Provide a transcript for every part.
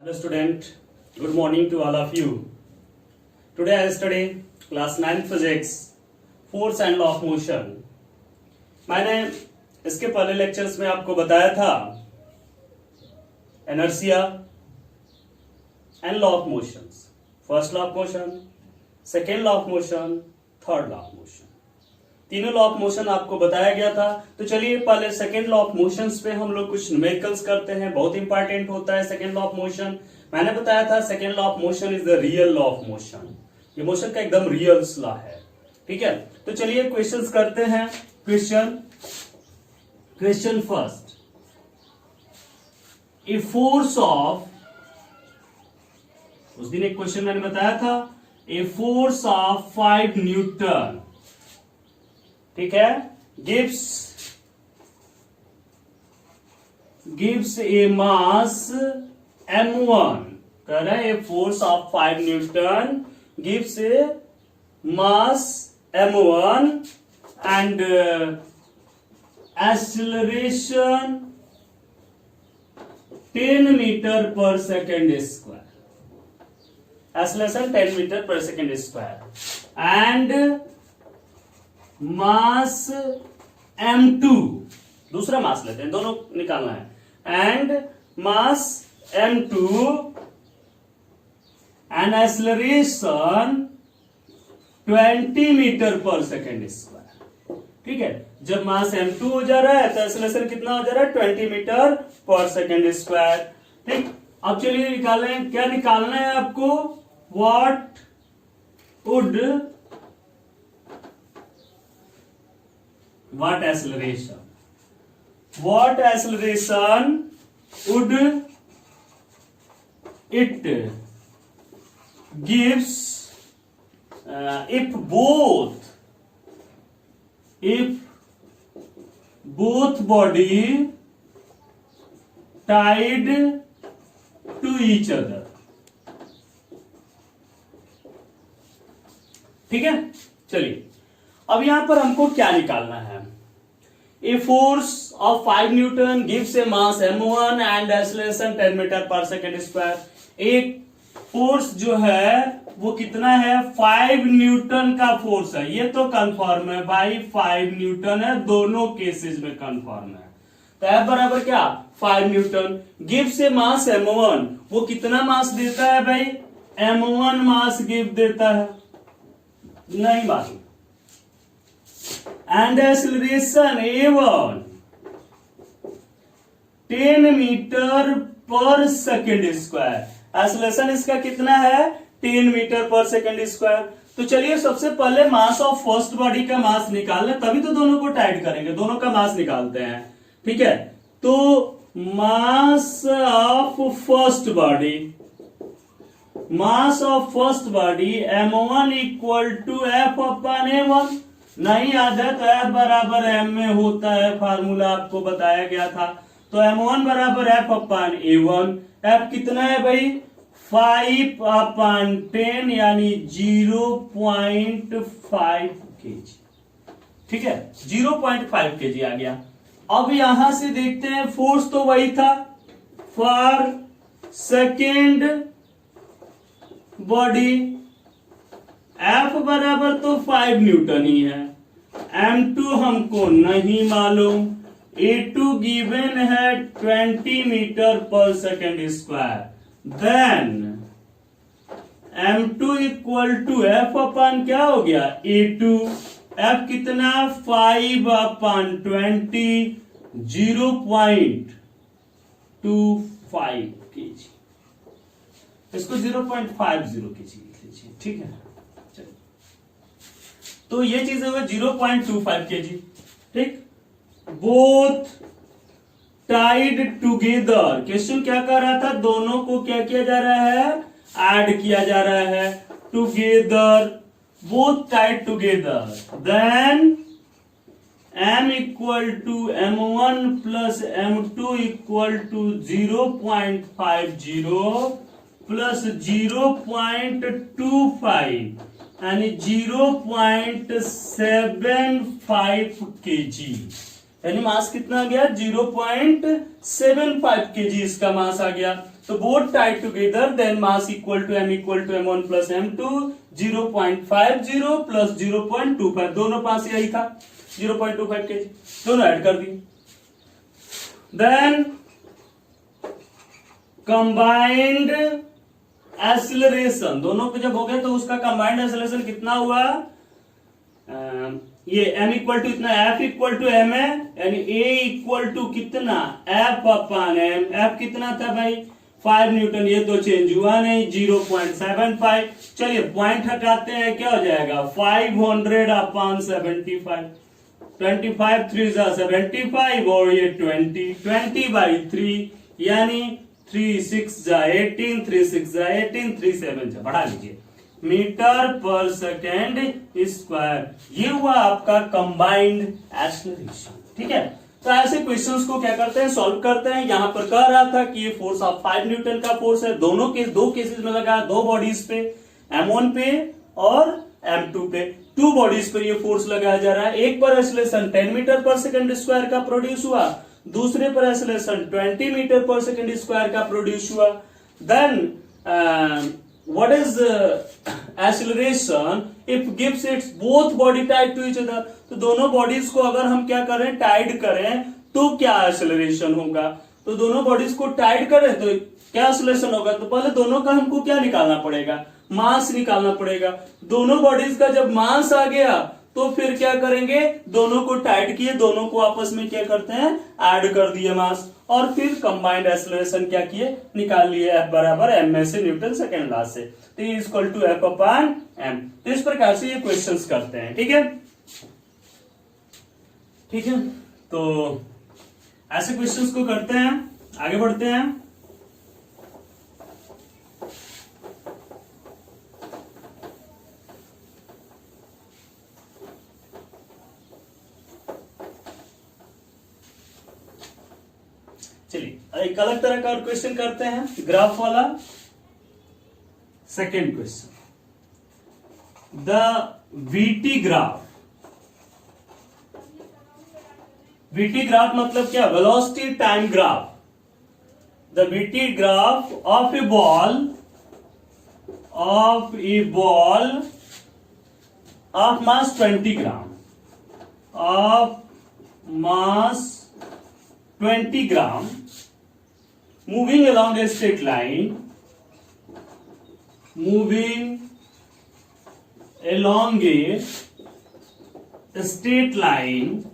Hello student, good morning to all of you. Today I study class 9 physics, force and law of motion. मैंने इसके पहले lectures में आपको बताया था inertia and law of motions. First law of motion, second law of motion, third law of motion. तीनों law of motion आपको बताया गया था. तो चलिए पहले सेकेंड लॉ ऑफ मोशंस पे हम लोग कुछ न्यूमेरिकल्स करते हैं. बहुत इंपॉर्टेंट होता है सेकेंड लॉ ऑफ मोशन. मैंने बताया था second law of motion is the real law of motion. ये मोशन का एकदम रियल लॉ है. ठीक है, तो चलिए क्वेश्चंस करते हैं. Question first. A force of, उस दिन एक क्वेश्चन मैंने बताया था, ए फोर्स ऑफ 5 न्यूटन, ठीक है, gives a mass m1. कह रहा है a force of 5 Newton gives a mass m1 and acceleration 10 meter per second square. Acceleration 10 meter per second square and mass m2, दूसरा मास लेते हैं, दोनों निकालना है. And mass m2 and acceleration 20 metre पर सेकेंड स्क्वायर. ठीक है, जब मास m2 हो जा रहा है तो एक्सेलरेशन कितना हो जा रहा है? 20 मीटर पर सेकेंड स्क्वायर. ठीक, अब चलिए निकालें. क्या निकालना है आपको? What acceleration would it gives if both body tied to each other. ठीक है, चलिए अब यहां पर हमको क्या निकालना है? A force of 5 newton gives a mass m1 and acceleration 10 metre पर सेकेंड स्क्वायर. एक फोर्स जो है वो कितना है? 5 न्यूटन का फोर्स है. ये तो कंफर्म है भाई, 5 न्यूटन है, दोनों केसेस में कंफर्म है. तो F बराबर क्या? 5 newton. Gives a mass m1, वो कितना मास देता है भाई? m1 मास गिव देता है, नहीं मालूम. एंड एक्सेलरेशन a1 10 मीटर पर सेकेंड स्क्वायर. एक्सेलरेशन इसका कितना है? 10 मीटर पर सेकेंड स्क्वायर. तो चलिए सबसे पहले मास ऑफ फर्स्ट बॉडी का मास निकालना, तभी तो दोनों को टाइट करेंगे. दोनों का मास निकालते हैं. ठीक है, तो mass of first body m1 equal to F upon a1. नहीं याद है तो F बराबर M में होता है, फार्मूला आपको बताया गया था. तो M1 बराबर F अपन A1. F कितना है भाई? 5 अपन 10 यानी 0.5 kg. ठीक है, 0.5 kg आ गया. अब यहां से देखते हैं, फोर्स तो वही था फॉर सेकेंड बॉडी. F बराबर तो 5 न्यूटन ही है. M2 हमको नहीं मालूम. A2 गिवन है 20 मीटर पर second square. Then M2 equal to F upon क्या हो गया? A2. F कितना? 5 अपन 20, 0.25 kg. इसको 0.50 kg लिख लीजिए. ठीक है, तो ये चीज होगा 0.25 kg. ठीक, बोथ टाइड टुगेदर. क्वेश्चन क्या कर रहा था? दोनों को क्या किया जा रहा है? ऐड किया जा रहा है. Together, both tied together. Then m equal to m1 plus m2 equal to 0.50 plus 0.25 यानी 0.75 kg. यानी मास कितना आ गया? 0.75 kg इसका मास आ गया. तो both tied together then mass equal to m plus m2 0.50 plus 0.25 दोनों पास यही था 0.25 kg दोनों ऐड कर दिए। देन कंबाइंड एक्सीलरेशन दोनों पे जब हो गया तो उसका कंबाइंड एक्सीलरेशन कितना हुआ, ये m इक्वल टू इतना f इक्वल टू m है यानी a इक्वल टू कितना f अपॉन m, f कितना था भाई 5 न्यूटन, ये तो चेंज हुआ नहीं 0.75। चलिए पॉइंट हटाते हैं क्या हो जाएगा 500 अपॉन 75, 25 3 जा 75 और ये 20/3 यानी 3 6 जा 18 3 6 जा 18 3 7 जा बढ़ा लीजिए मीटर पर सेकेंड स्क्वायर। ये हुआ आपका कंबाइंड एक्सीलरेशन। ठीक है, तो ऐसे क्वेश्चंस को क्या करते हैं सॉल्व करते हैं। यहां पर कह रहा था कि ये फोर्स ऑफ 5 न्यूटन का फोर्स है, दोनों के दो केसेस में लगा, दो बॉडीज पे m1 पे और m2 पे, टू बॉडीज पर ये फोर्स लगाया जा रहा है। एक पर एक्सीलरेशन 10 मीटर पर सेकेंड स्क्वायर का प्रोड्यूस हुआ, दूसरे पर एक्सीलरेशन 20 मीटर पर सेकेंड स्क्वायर का प्रोड्यूस हुआ। Then what is acceleration if gives its both body tied to each other, तो दोनों बॉडीज को अगर हम क्या करें टाइड करें तो क्या एक्सीलरेशन होगा, तो दोनों बॉडीज को टाइड करें तो क्या एक्सीलरेशन होगा, तो पहले दोनों का हमको क्या निकालना पड़ेगा मास निकालना पड़ेगा। दोनों बॉडीज का जब मास आ गया तो फिर क्या करेंगे दोनों को टाइड किए, दोनों को आपस में क्या करते हैं ऐड कर दिए मास, और फिर कंबाइंड एक्सीलरेशन क्या किए निकाल लिए F बराबर m में से न्यूटन सेकेंड लॉ से, तो equal to F upon m। तो इस प्रकार से ये क्वेश्चंस करते हैं। ठीक है, ठीक है, तो ऐसे क्वेश्चंस को करते हैं, आगे बढ़ते हैं। चलिए एक अलग तरह का और क्वेश्चन करते हैं, ग्राफ वाला। Second question, the VT graph. VT graph मतलब क्या, velocity time graph. The VT graph of A ball of mass 20 gram, of mass 20 gram moving along a straight line, moving along a straight line,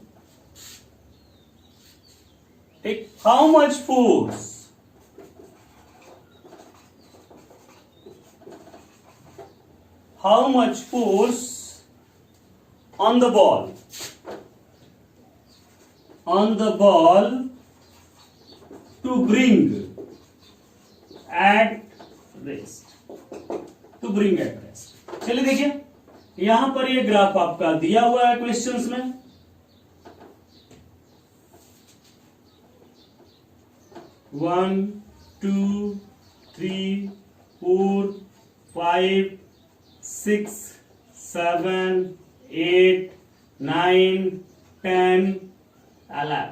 take how much force on the ball to bring at rest, चलिए देखिए यहां पर ये graph आपका दिया हुआ है questions में। वन 2 3 4 5 6 7 8 9 10 11,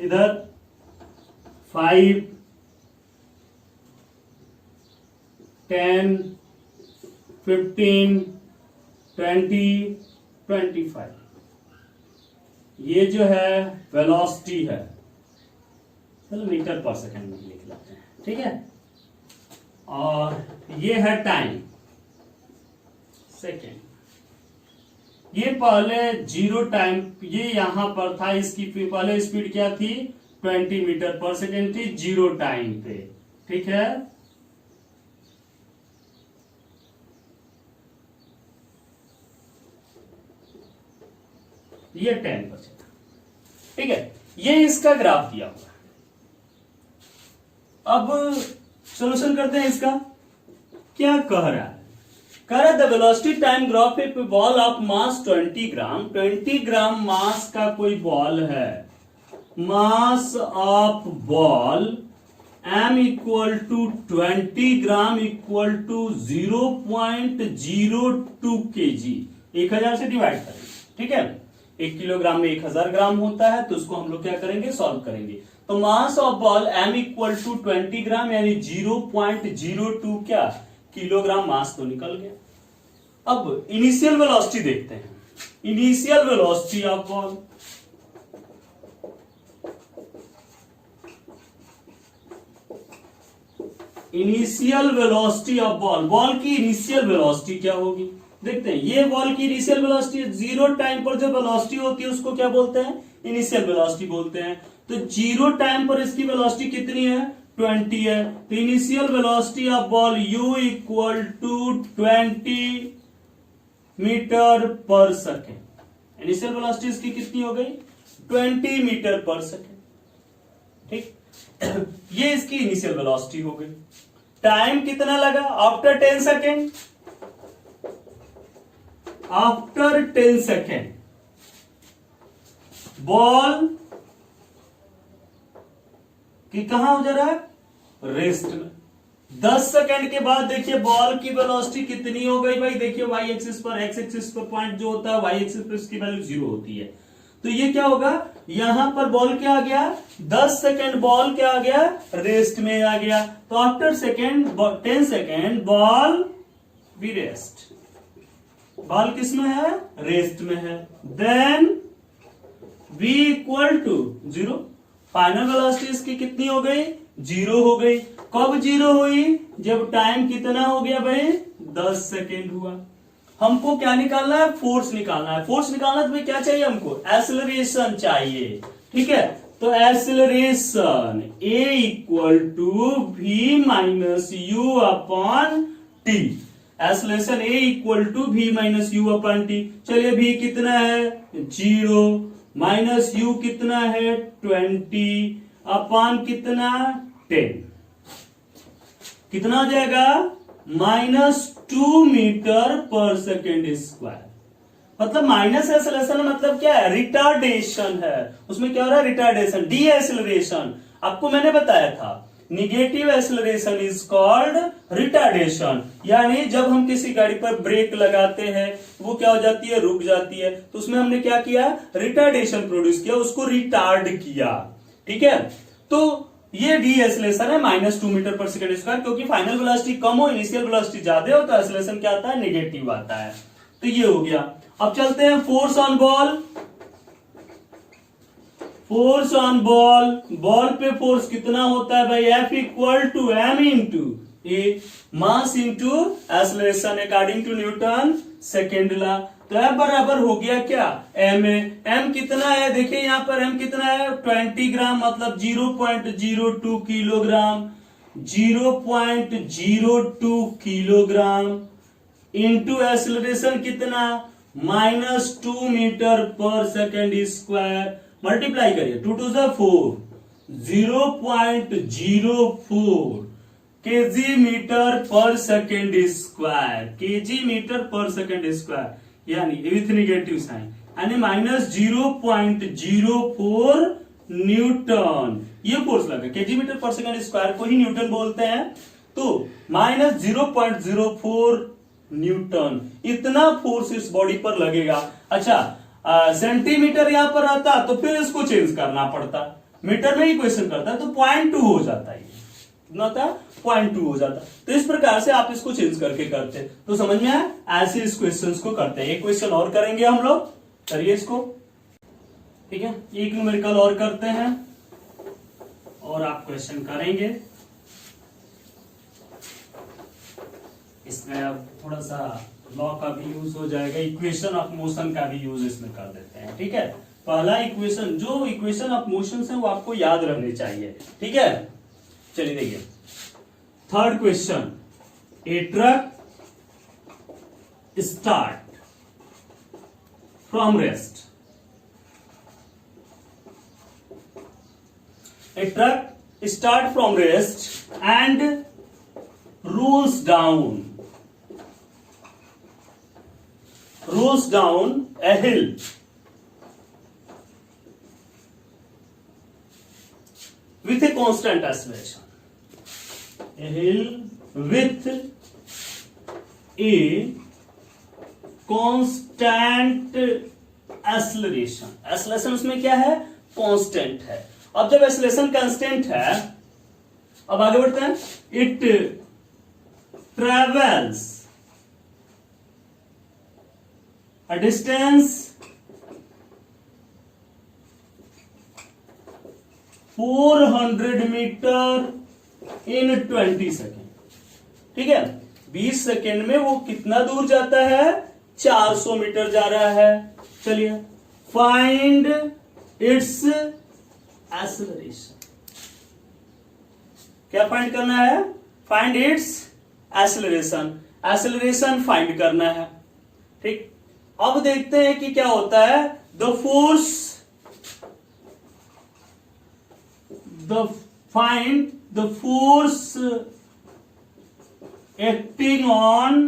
इधर 5 10 15 20 25, ये जो है वेलोसिटी है, चलो मीटर पर सेकंड में लिख लेते हैं। ठीक है, और ये है टाइम सेकंड। ये पहले 0 टाइम, ये यहां पर था, इसकी पहले स्पीड क्या थी 20 मीटर पर सेकेंड थी 0 टाइम पे। ठीक है, ये 10%। ठीक है, ये इसका ग्राफ दिया हुआ है। अब सॉल्यूशन करते हैं इसका। क्या कह रहा है, कह रहा है the velocity time graph a ball of mass 20 gram, 20 gram mass का कोई बॉल है, mass of ball m equal to 20 gram equal to 0.02 kg, 1000 से डिवाइड करेंगे। ठीक है, 1 किलोग्राम में 1000 ग्राम होता है, तो उसको हम लोग क्या करेंगे सॉल्व करेंगे। तो mass of ball m equal to 20 gram यानी 0.02 क्या किलोग्राम मास तो निकल गया। अब इनिशियल वेलोसिटी देखते हैं। Initial velocity of ball, initial velocity of ball, ball की इनिशियल वेलोसिटी क्या होगी देखते हैं। ये बॉल की इनिशियल वेलोसिटी है, जीरो टाइम पर जो वेलोसिटी होती है उसको क्या बोलते हैं, इनिशियल वेलोसिटी बोलते हैं। तो जीरो टाइम पर इसकी वेलोसिटी कितनी है, 20 है। तो initial velocity of ball u equal to 20 metre पर सेकेंड। इनिशियल वेलोसिटी इसकी कितनी हो गई, 20 मीटर पर सेकेंड, ठीक। ये इसकी इनिशियल वेलोसिटी हो गई। टाइम कितना लगा, after 10 second, after 10 second ball कि कहां हो जा रहा है, रेस्ट में। 10 सेकेंड के बाद देखिए बॉल की वेलोसिटी कितनी हो गई भाई, देखिए वाई एक्सिस पर, एक्स एक्सिस पर पॉइंट जो होता है, वाई एक्सिस पर इसकी वैल्यू 0 होती है। तो ये क्या होगा, यहां पर बॉल क्या आ गया, 10 सेकेंड बॉल क्या आ गया, रेस्ट में आ गया। तो आफ्टर सेकेंड 10 सेकेंड बॉल भी रेस्ट, बॉल किस में है, रेस्ट में है। Then v equal to 0, final velocity इसकी कितनी हो गई, 0 हो गई। कब 0 हुई, जब टाइम कितना हो गया भाई, 10 सेकेंड हुआ। हमको क्या निकालना है, फोर्स निकालना है। फोर्स निकालना तो भाई क्या चाहिए हमको, एक्सेलरेशन चाहिए, ठीक है। तो acceleration a equal to v minus u upon t, acceleration a equal to v minus u upon t. चलिए v कितना है, 0 माइनस u कितना है, 20 अपॉन कितना, 10, कितना हो जाएगा, -2 मीटर पर सेकेंड स्क्वायर। मतलब माइनस एक्सेलरेशन मतलब क्या है, रिटार्डेशन है। उसमें क्या हो रहा है, रिटार्डेशन, डी एक्सेलरेशन। आपको मैंने बताया था negative acceleration is called retardation, यानी जब हम किसी गाड़ी पर ब्रेक लगाते हैं वो क्या हो जाती है, रुक जाती है। तो उसमें हमने क्या किया, रिटार्डेशन प्रोड्यूस किया, उसको रिटार्ड किया, ठीक है। तो ये डी एक्सेलरेशन है -2 मीटर पर सेकेंड स्क्वायर, क्योंकि फाइनल वेलोसिटी कम हो, इनिशियल वेलोसिटी ज्यादा हो, तो एक्सेलरेशन क्या आता है, नेगेटिव आता है। तो ये हो गया। अब चलते हैं force on ball. Force on ball, ball पे फोर्स कितना होता है भाई, F equal to m into a, mass into acceleration according to Newton second law. तो F बराबर हो गया क्या, m है। m कितना है, देखिए यहां पर m कितना है, 20 ग्राम, मतलब 0.02 किलोग्राम, 0.02 किलोग्राम इंटू एक्सेलरेशन कितना, -2 मीटर पर सेकेंड स्क्वायर। मल्टीप्लाई करिए, 2 2 4, 0.04 केजी मीटर पर सेकेंड स्क्वायर, केजी मीटर पर सेकेंड स्क्वायर, यानी विथ नेगेटिव साइन, यानी -0.04 न्यूटन। ये फोर्स लगा, केजी मीटर पर सेकेंड स्क्वायर को ही न्यूटन बोलते हैं। तो -0.04 न्यूटन, इतना फोर्स इस बॉडी पर लगेगा। अच्छा, सेंटीमीटर यहां पर आता तो फिर इसको चेंज करना पड़ता, मीटर में ही क्वेश्चन करता है तो 0.2 हो जाता है, कितना था, 0.2 हो जाता। तो इस प्रकार से आप इसको चेंज करके करते, तो समझ में आया, ऐसे इस क्वेश्चन को करते हैं। एक क्वेश्चन और करेंगे हम लोग, करिए इसको, ठीक है। एक न्यूमेरिकल और करते हैं और आप क्वेश्चन करेंगे। इसमें अब थोड़ा सा लॉ का भी यूज हो जाएगा, इक्वेशन ऑफ मोशन का भी यूज इसमें कर देते हैं, ठीक है। पहला इक्वेशन, जो इक्वेशन ऑफ मोशन है वो आपको याद रहने चाहिए, ठीक है। चलिए देखिए, third question, A truck start from rest, A truck start from rest and rolls down a hill with a constant acceleration. A hill with a constant acceleration. Acceleration उसमें क्या है, कांस्टेंट है। अब जब एक्सेलरेशन कांस्टेंट है, अब आगे बढ़ते हैं। It travels a distance 400 metre in 20 second. ठीक है, 20 सेकेंड में वो कितना दूर जाता है? 400 मीटर जा रहा है। चलिए, फाइंड इट्स एक्सेलरेशन। क्या फाइंड करना है? Find its acceleration. Acceleration find करना है। ठीक, अब देखते हैं कि क्या होता है। find the force acting on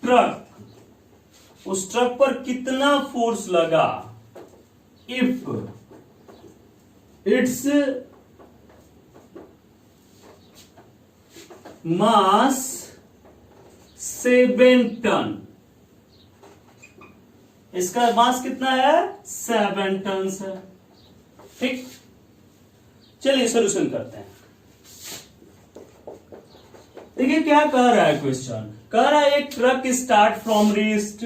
truck. उस ट्रक पर कितना फोर्स लगा? इफ इट्स मास 7 टन, इसका मास कितना है? 7 टन है। ठीक, चलिए सोल्यूशन करते हैं। देखिए क्या कह रहा है क्वेश्चन। कह रहा है एक ट्रक स्टार्ट फ्रॉम रेस्ट,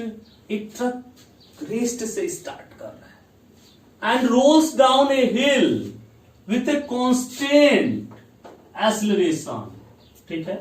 एक ट्रक रेस्ट से स्टार्ट कर रहा है and rolls down a hill with a constant acceleration. ठीक है,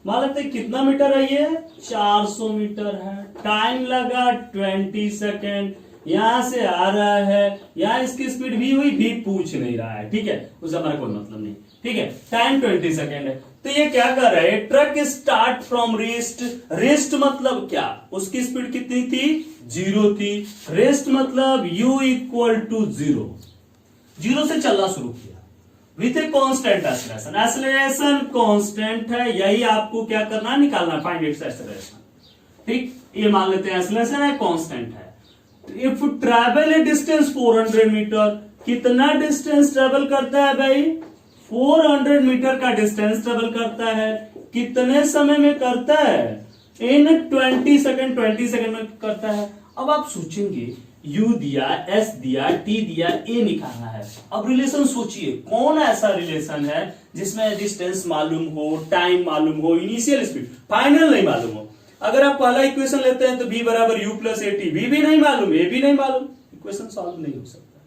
मान लेते कितना मीटर है ये? 400 मीटर है। टाइम लगा 20 सेकेंड। यहां से आ रहा है, यहां इसकी स्पीड भी हुई, भी पूछ नहीं रहा है। ठीक है, उससे हमारा कोई मतलब नहीं। ठीक है, टाइम 20 सेकेंड है। तो ये क्या कर रहा है? Truck start from rest. Rest मतलब क्या? उसकी स्पीड कितनी थी? 0 थी। रेस्ट मतलब u इक्वल टू 0, 0 से चलना शुरू किया with a constant acceleration. Acceleration constant है, यही आपको क्या करना है? निकालना, फाइंड इट्स एक्सेलरेशन। ठीक, ये मान लेते हैं एक्सेलरेशन है, कांस्टेंट है। If travel a distance 400 metre, कितना डिस्टेंस ट्रेवल करता है भाई? 400 मीटर का डिस्टेंस ट्रेवल करता है। कितने समय में करता है? इन 20 सेकेंड, 20 सेकेंड में करता है। अब आप सोचेंगे U दिया, S दिया, T दिया, A निकालना है। अब रिलेशन सोचिए, कौन ऐसा रिलेशन है जिसमें डिस्टेंस मालूम हो, टाइम मालूम हो, इनिशियल स्पीड, फाइनल नहीं मालूम हो। अगर आप पहला इक्वेशन लेते हैं तो B बराबर U प्लस AT, B भी नहीं मालूम, A भी नहीं मालूम, इक्वेशन सॉल्व नहीं हो सकता।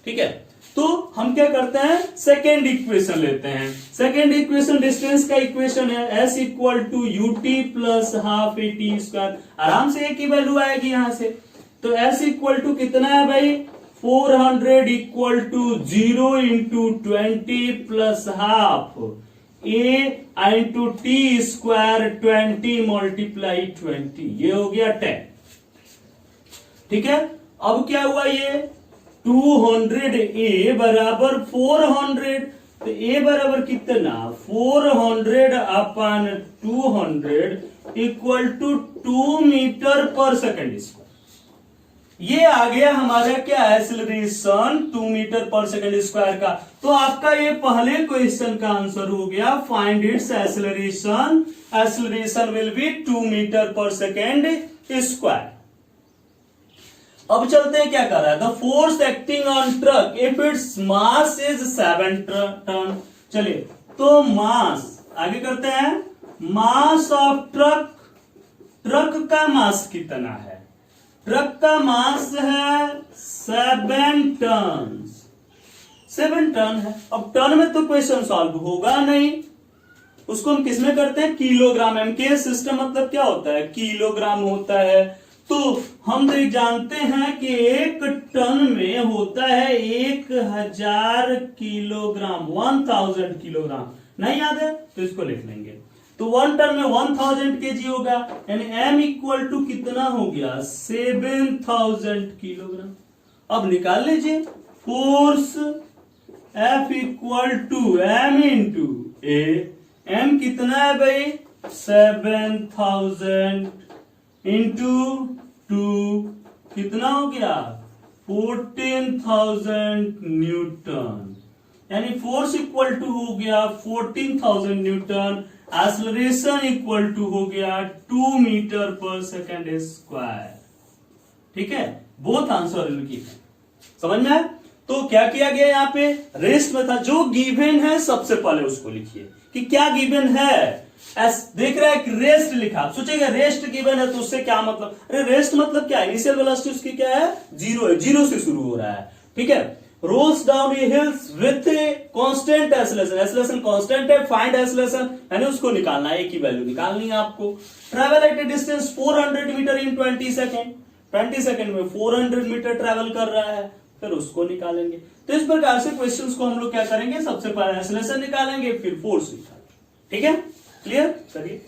ठीक है, तो हम क्या करते हैं? सेकेंड इक्वेशन लेते हैं। सेकेंड इक्वेशन डिस्टेंस का इक्वेशन है, S equal to UT plus half AT square. आराम से A की वैल्यू आएगी यहां से। तो S इक्वल टू कितना है भाई? 400 equal to 0 into 20 plus half A into T square 20 multiply 20, ये हो गया 10। ठीक है, अब क्या हुआ? ये 200 A बराबर 400, तो A बराबर कितना? 400 अपन 200 इक्वल टू 2 मीटर पर सेकेंड स्क्वायर। ये आ गया हमारा क्या? एक्सेलरेशन 2 मीटर पर सेकेंड स्क्वायर का। तो आपका ये पहले क्वेश्चन का आंसर हो गया, find its acceleration. Acceleration will be 2 metre पर सेकेंड स्क्वायर। अब चलते हैं, क्या कर रहा है? The force acting on truck if its mass is 7 ton. चलिए, तो मास आगे करते हैं। मास ऑफ ट्रक, ट्रक का मास कितना है? ट्रक का मास है 7 टन। 7 टन है। अब टन में तो क्वेश्चन सॉल्व होगा नहीं, उसको हम किस में करते हैं? किलोग्राम। एमके सिस्टम मतलब क्या होता है? किलोग्राम होता है। तो हम तो जानते हैं कि 1 टन में होता है 1000 किलोग्राम, 1000 किलोग्राम। नहीं याद है तो इसको लिख लेंगे। तो 1 टन में 1000 केजी होगा, यानी m इक्वल टू कितना हो गया? 7000 किलोग्राम। अब निकाल लीजिए force F equal to m into A। m कितना है भाई? 7000 इंटू 2 कितना हो गया? 14000 न्यूटन, यानी फोर्स इक्वल टू हो गया 14000 न्यूटन एक्सलरेशन इक्वल टू हो गया 2 मीटर पर सेकेंड स्क्वायर। ठीक है, बोथ आंसर लिखिए, समझ में आया? तो क्या किया गया यहाँ पे, रेस्ट में था, जो गिवन है सबसे पहले उसको लिखिए कि क्या गिवन है। देख रहा है कि रेस्ट लिखा, आप सोचेगा रेस्ट गिवन है तो उससे क्या मतलब, अरे रेस्ट मतलब क्या, इनिशियल वेलोसिटी उसकी क्या है, 0 है, 0 से शुरू हो रहा है। ठीक है, रोल्स डाउन ये hills with constant acceleration, acceleration constant है, फाइंड एक्सेलरेशन यानी उसको निकालना है, एक ही वैल्यू निकालनी है आपको। Travel at a distance 400 metre in 20 second, 20 second में 400 मीटर ट्रेवल कर रहा है, फिर उसको निकालेंगे। तो इस प्रकार से क्वेश्चंस को हम लोग क्या करेंगे, सबसे पहले एक्सेलरेशन निकालेंगे, फिर फोर्स निकालेंगे। ठीक है, क्लियर करिए।